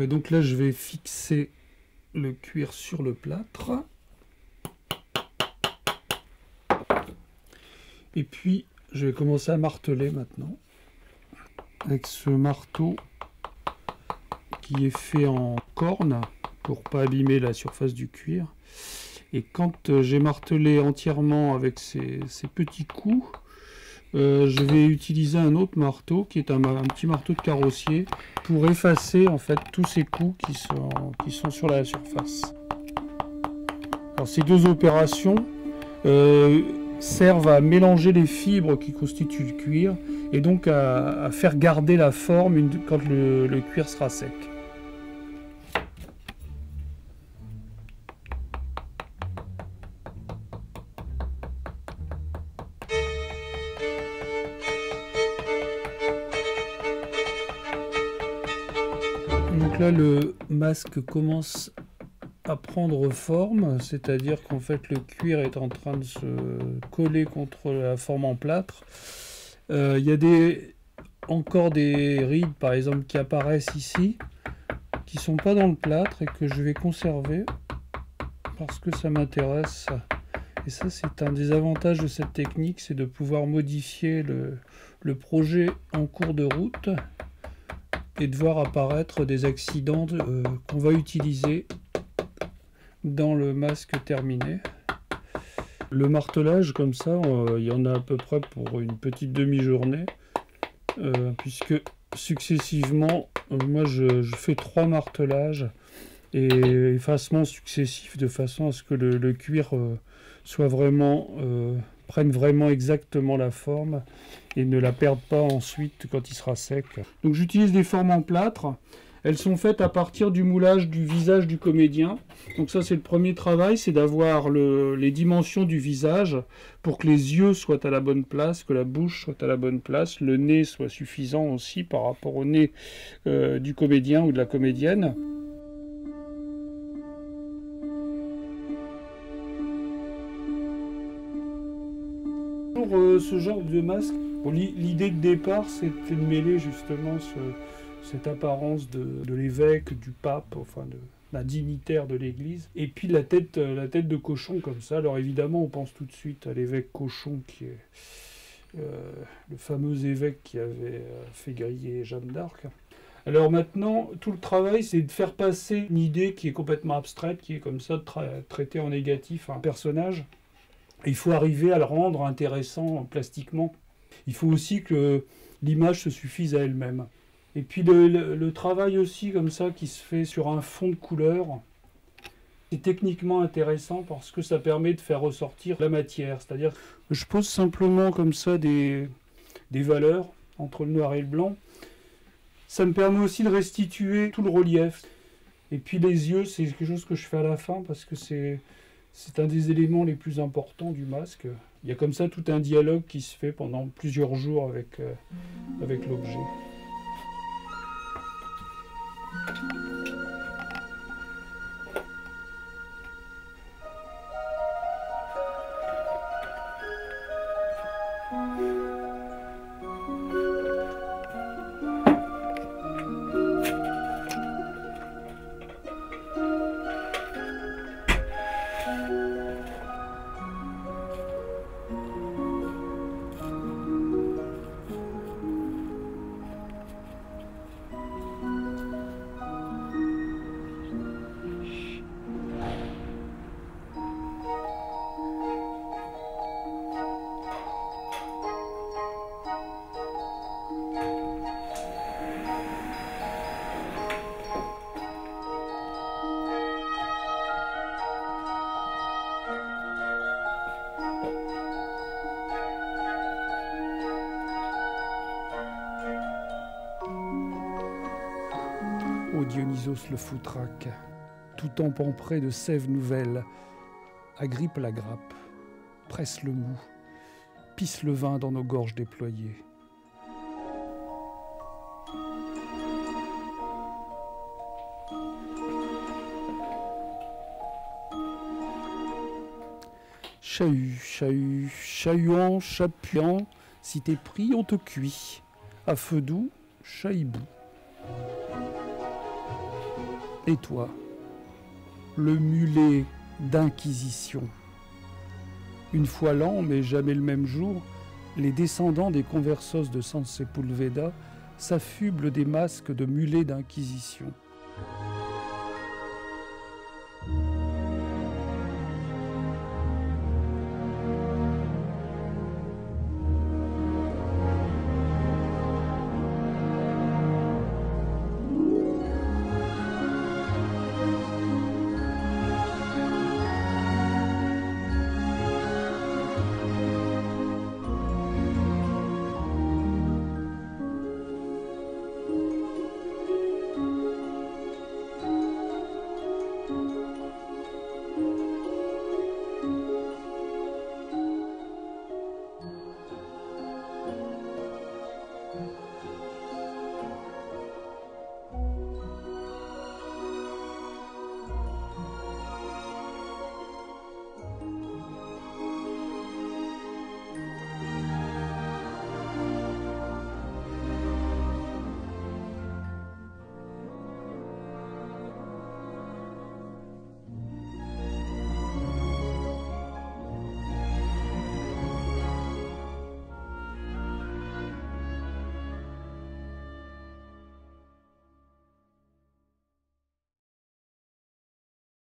Et donc là, je vais fixer le cuir sur le plâtre. Et puis, je vais commencer à marteler maintenant. Avec ce marteau qui est fait en corne pour pas abîmer la surface du cuir. Et quand j'ai martelé entièrement avec ces petits coups, je vais utiliser un autre marteau qui est un petit marteau de carrossier pour effacer en fait tous ces coups qui sont sur la surface. Alors ces deux opérations servent à mélanger les fibres qui constituent le cuir et donc à faire garder la forme quand le cuir sera sec. Donc là, le masque commence à prendre forme, c'est-à-dire qu'en fait le cuir est en train de se coller contre la forme en plâtre. Il y a encore des rides par exemple qui apparaissent ici, qui ne sont pas dans le plâtre et que je vais conserver parce que ça m'intéresse. Et ça, c'est un des avantages de cette technique, c'est de pouvoir modifier le projet en cours de route et de voir apparaître des accidents qu'on va utiliser dans le masque terminé. Le martelage comme ça, il y en a à peu près pour une petite demi-journée, puisque successivement, moi je fais 3 martelages et effacements successifs de façon à ce que le cuir soit vraiment prenne vraiment exactement la forme et ne la perde pas ensuite quand il sera sec. Donc j'utilise des formes en plâtre. Elles sont faites à partir du moulage du visage du comédien. Donc ça, c'est le premier travail, c'est d'avoir les dimensions du visage pour que les yeux soient à la bonne place, que la bouche soit à la bonne place, le nez soit suffisant aussi par rapport au nez du comédien ou de la comédienne. Pour ce genre de masque, bon, l'idée de départ, c'était de mêler justement cette apparence de l'évêque, du pape, enfin d'un dignitaire de l'église, et puis la tête de cochon comme ça. Alors évidemment, on pense tout de suite à l'évêque Cochon, qui est le fameux évêque qui avait fait griller Jeanne d'Arc. Alors maintenant, tout le travail, c'est de faire passer une idée qui est complètement abstraite, qui est comme ça, de traiter en négatif un personnage. Il faut arriver à le rendre intéressant plastiquement. Il faut aussi que l'image se suffise à elle-même. Et puis le travail aussi comme ça qui se fait sur un fond de couleur, c'est techniquement intéressant parce que ça permet de faire ressortir la matière. C'est-à-dire que je pose simplement comme ça des valeurs entre le noir et le blanc. Ça me permet aussi de restituer tout le relief. Et puis les yeux, c'est quelque chose que je fais à la fin parce que c'est un des éléments les plus importants du masque. Il y a comme ça tout un dialogue qui se fait pendant plusieurs jours avec l'objet. Ô Dionysos le foutraque, tout empourpré de sève nouvelle, agrippe la grappe, presse le mou, pisse le vin dans nos gorges déployées. Chahut, chahut, chahuant, chapuant, si t'es pris, on te cuit. À feu doux, chahibou. Et toi, le mulet d'inquisition. Une fois l'an, mais jamais le même jour, les descendants des conversos de San Sepulveda s'affublent des masques de mulets d'inquisition.